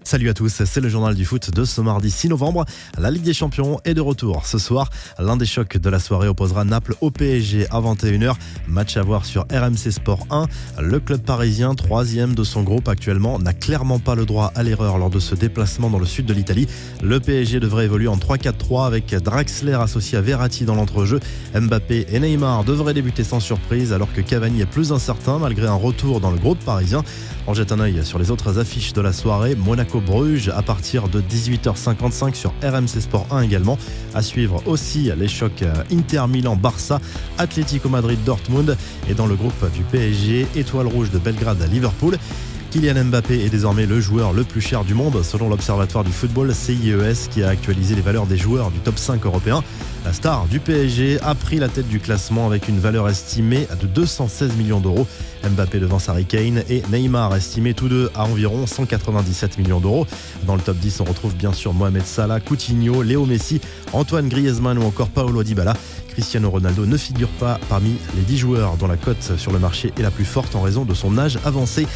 Salut à tous, c'est le journal du foot de ce mardi 6 novembre. La Ligue des Champions est de retour ce soir. L'un des chocs de la soirée opposera Naples au PSG à 21h. Match à voir sur RMC Sport 1. Le club parisien, troisième de son groupe actuellement, n'a clairement pas le droit à l'erreur lors de ce déplacement dans le sud de l'Italie. Le PSG devrait évoluer en 3-4-3 avec Draxler associé à Verratti dans l'entrejeu. Mbappé et Neymar devraient débuter sans surprise alors que Cavani est plus incertain malgré un retour dans le groupe parisien. On jette un œil sur les autres affiches de la soirée. Monaco-Bruges à partir de 18h55 sur RMC Sport 1 également. À suivre aussi les chocs Inter-Milan-Barça, Atlético Madrid-Dortmund et dans le groupe du PSG, Étoile Rouge de Belgrade à Liverpool. Kylian Mbappé est désormais le joueur le plus cher du monde selon l'Observatoire du football CIES qui a actualisé les valeurs des joueurs du top 5 européen. La star du PSG a pris la tête du classement avec une valeur estimée de 216 millions d'euros. Mbappé devance Harry Kane et Neymar estimés tous deux à environ 197 millions d'euros. Dans le top 10, on retrouve bien sûr Mohamed Salah, Coutinho, Léo Messi, Antoine Griezmann ou encore Paulo Dybala. Cristiano Ronaldo ne figure pas parmi les 10 joueurs dont la cote sur le marché est la plus forte en raison de son âge avancé.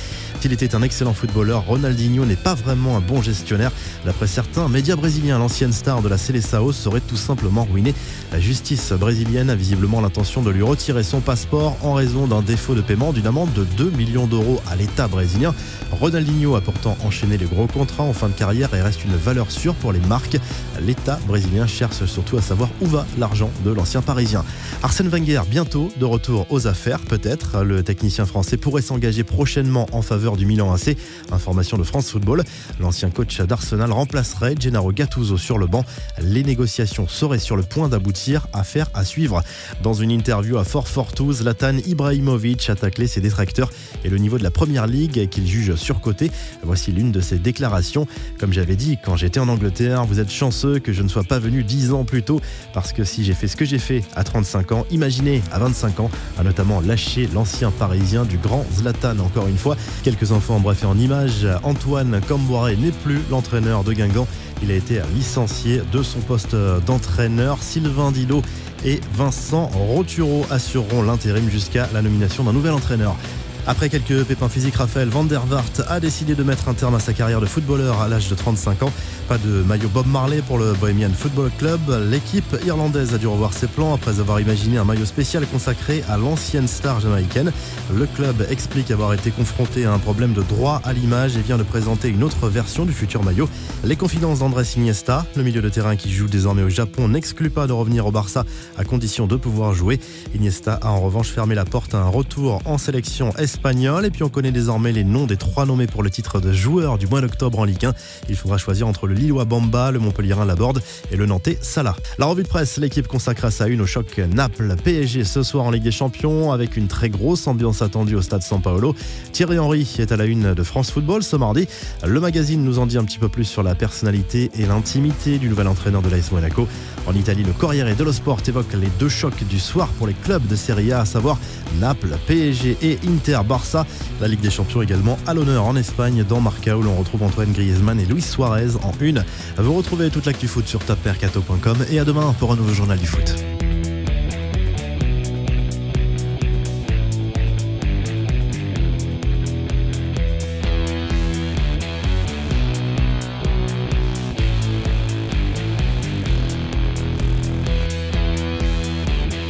S'il était un excellent footballeur, Ronaldinho n'est pas vraiment un bon gestionnaire. D'après certains médias brésiliens, l'ancienne star de la Seleção serait tout simplement ruinée. La justice brésilienne a visiblement l'intention de lui retirer son passeport en raison d'un défaut de paiement d'une amende de 2 millions d'euros à l'État brésilien. Ronaldinho a pourtant enchaîné les gros contrats en fin de carrière et reste une valeur sûre pour les marques. L'État brésilien cherche surtout à savoir où va l'argent de l'ancien parisien. Arsène Wenger, bientôt de retour aux affaires, peut-être. Le technicien français pourrait s'engager prochainement en faveur du Milan AC. Information de France Football. L'ancien coach d'Arsenal remplacerait Gennaro Gattuso sur le banc. Les négociations seraient sur le point d'aboutir, affaire à suivre. Dans une interview à Fortuna, Zlatan Ibrahimovic a taclé ses détracteurs et le niveau de la Première Ligue qu'il juge surcoté. Voici l'une de ses déclarations. Comme j'avais dit quand j'étais en Angleterre, vous êtes chanceux que je ne sois pas venu 10 ans plus tôt parce que si j'ai fait ce que j'ai fait à 35 ans, imaginez à 25 ans, a notamment lâché l'ancien parisien du grand Zlatan. Encore une fois, quelques enfants en bref et en images, Antoine Camboiré n'est plus l'entraîneur de Guingamp. Il a été licencié de son poste d'entraîneur. Sylvain Dillot et Vincent Roturo assureront l'intérim jusqu'à la nomination d'un nouvel entraîneur. Après quelques pépins physiques, Raphaël van der Vaart a décidé de mettre un terme à sa carrière de footballeur à l'âge de 35 ans. Pas de maillot Bob Marley pour le Bohemian Football Club. L'équipe irlandaise a dû revoir ses plans après avoir imaginé un maillot spécial consacré à l'ancienne star jamaïcaine. Le club explique avoir été confronté à un problème de droit à l'image et vient de présenter une autre version du futur maillot. Les confidences d'Andrés Iniesta, le milieu de terrain qui joue désormais au Japon, n'exclut pas de revenir au Barça à condition de pouvoir jouer. Iniesta a en revanche fermé la porte à un retour en sélection espagnole. Et puis on connaît désormais les noms des 3 nommés pour le titre de joueur du mois d'octobre en Ligue 1. Il faudra choisir entre le Lillois Bamba, le Montpellierin Laborde et le Nantais Salah. La revue de presse, l'équipe consacre sa une au choc Naples-PSG ce soir en Ligue des Champions avec une très grosse ambiance attendue au stade San Paolo. Thierry Henry est à la une de France Football ce mardi. Le magazine nous en dit un petit peu plus sur la personnalité et l'intimité du nouvel entraîneur de l'AS Monaco. En Italie, le Corriere dello Sport évoque les 2 chocs du soir pour les clubs de Serie A, à savoir Naples, PSG et Inter-Barça. La Ligue des Champions également à l'honneur en Espagne dans Marca où l'on retrouve Antoine Griezmann et Luis Suarez en une. Vous retrouvez toute l'actu foot sur tapmercato.com et à demain pour un nouveau journal du foot.